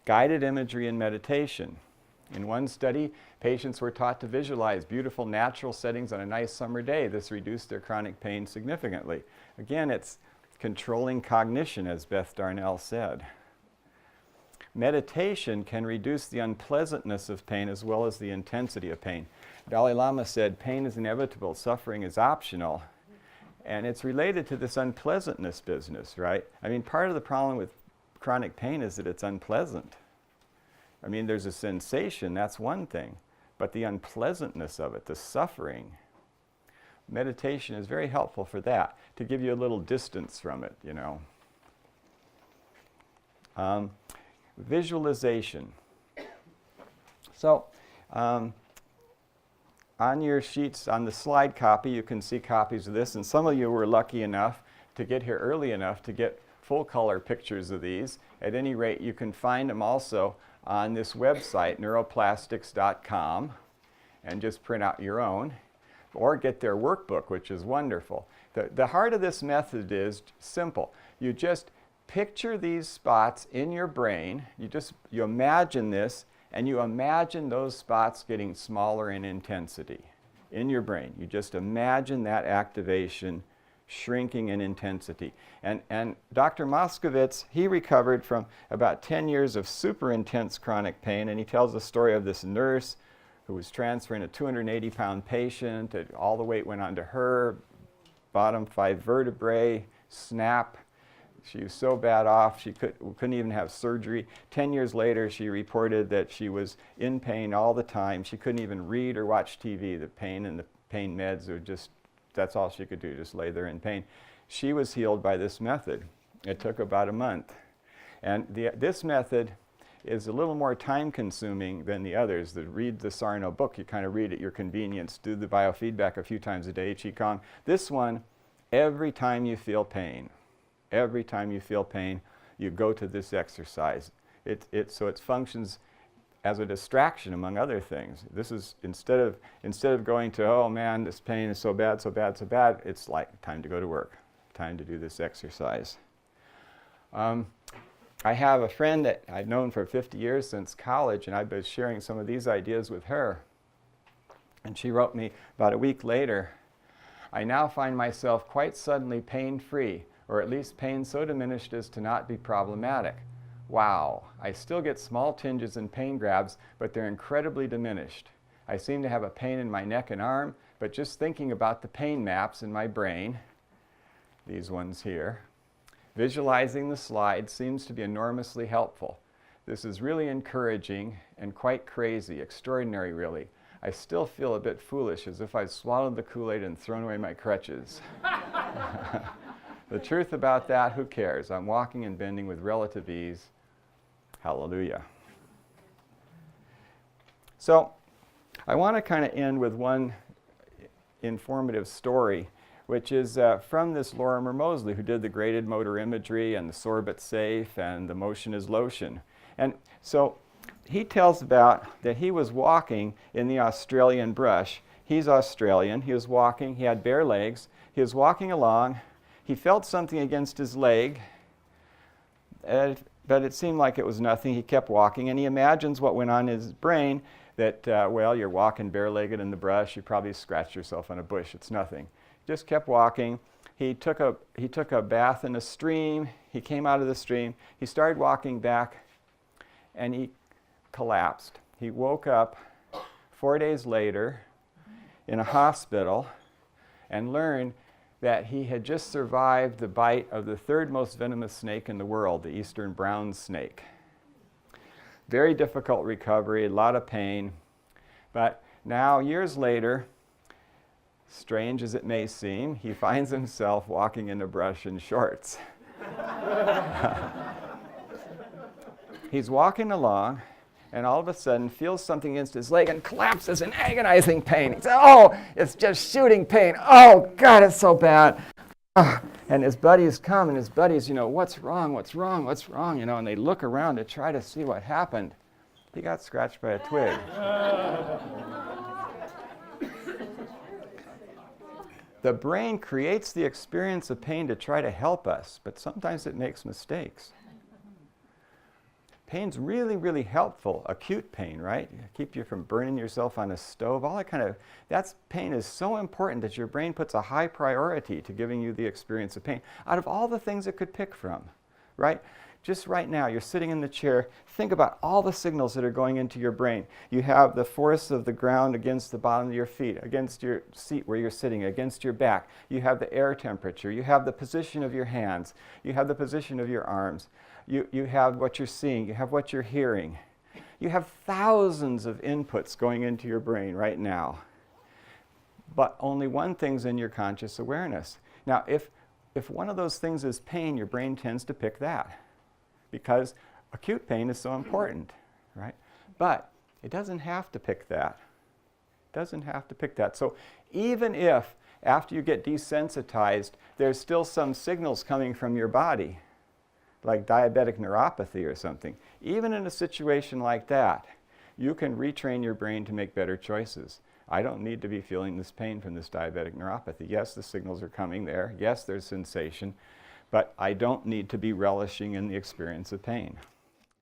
Guided imagery and meditation. In one study, patients were taught to visualize beautiful natural settings on a nice summer day. This reduced their chronic pain significantly. Again, it's controlling cognition, as Beth Darnell said. Meditation can reduce the unpleasantness of pain as well as the intensity of pain. Dalai Lama said, pain is inevitable, suffering is optional. And it's related to this unpleasantness business, right? I mean, part of the problem with chronic pain is that it's unpleasant. I mean, there's a sensation, that's one thing. But the unpleasantness of it, the suffering, meditation is very helpful for that, to give you a little distance from it, you know. Visualization. So, on your sheets, on the slide copy, you can see copies of this, and some of you were lucky enough to get here early enough to get full color pictures of these. At any rate, you can find them also on this website, neuroplastics.com, and just print out your own, or get their workbook, which is wonderful. The heart of this method is simple. You just picture these spots in your brain. You imagine this, and you imagine those spots getting smaller in intensity in your brain. You just imagine that activation shrinking in intensity. And Dr. Moskowitz, he recovered from about 10 years of super intense chronic pain, and he tells the story of this nurse who was transferring a 280-pound patient. All the weight went onto her, bottom 5 vertebrae, snap. She was so bad off, she couldn't even have surgery. 10 years later, she reported that she was in pain all the time. She couldn't even read or watch TV. The pain and the pain meds were just, that's all she could do, just lay there in pain. She was healed by this method. It took about a month. And this method is a little more time-consuming than the others. Read the Sarno book, you kind of read at your convenience. Do the biofeedback a few times a day, Qigong. This one, every time you feel pain, every time you feel pain, you go to this exercise. So it functions as a distraction, among other things. This is, instead of going to, oh man, this pain is so bad, so bad, so bad, it's like time to go to work, time to do this exercise. I have a friend that I've known for 50 years since college, and I've been sharing some of these ideas with her. And she wrote me about a week later, I now find myself quite suddenly pain-free, or at least pain so diminished as to not be problematic. Wow, I still get small tinges and pain grabs, but they're incredibly diminished. I seem to have a pain in my neck and arm, but just thinking about the pain maps in my brain, these ones here, visualizing the slide seems to be enormously helpful. This is really encouraging and quite crazy, extraordinary really. I still feel a bit foolish, as if I'd swallowed the Kool-Aid and thrown away my crutches. The truth about that, who cares? I'm walking and bending with relative ease. Hallelujah. So I want to kind of end with one informative story, which is from this Lorimer Moseley, who did the graded motor imagery and the sorbet safe and the motion is lotion. And so he tells about that he was walking in the Australian brush. He's Australian. He was walking. He had bare legs. He was walking along. He felt something against his leg, but it seemed like it was nothing. He kept walking, and he imagines what went on in his brain, that, well, you're walking bare-legged in the brush. You probably scratched yourself on a bush. It's nothing. Just kept walking. He took a bath in a stream. He came out of the stream. He started walking back, and he collapsed. He woke up 4 days later in a hospital and learned that he had just survived the bite of the third most venomous snake in the world, the eastern brown snake. Very difficult recovery, a lot of pain. But now, years later, strange as it may seem, he finds himself walking in the brush in shorts. He's walking along, and all of a sudden feels something against his leg and collapses in agonizing pain. He says, oh, it's just shooting pain. Oh, God, it's so bad. And his buddies come, and his buddies, what's wrong, what's wrong, what's wrong, and they look around to try to see what happened. He got scratched by a twig. The brain creates the experience of pain to try to help us, but sometimes it makes mistakes. Pain's really, really helpful. Acute pain, right? Keep you from burning yourself on a stove. All that kind of, pain is so important that your brain puts a high priority to giving you the experience of pain. Out of all the things it could pick from, right? Just right now, you're sitting in the chair. Think about all the signals that are going into your brain. You have the force of the ground against the bottom of your feet, against your seat where you're sitting, against your back. You have the air temperature. You have the position of your hands. You have the position of your arms. You have what you're seeing. You have what you're hearing. You have thousands of inputs going into your brain right now. But only one thing's in your conscious awareness. Now, if one of those things is pain, your brain tends to pick that, because acute pain is so important, right? But it doesn't have to pick that. It doesn't have to pick that. So even if, after you get desensitized, there's still some signals coming from your body, like diabetic neuropathy or something, even in a situation like that, you can retrain your brain to make better choices. I don't need to be feeling this pain from this diabetic neuropathy. Yes, the signals are coming there. Yes, there's sensation. But I don't need to be relishing in the experience of pain.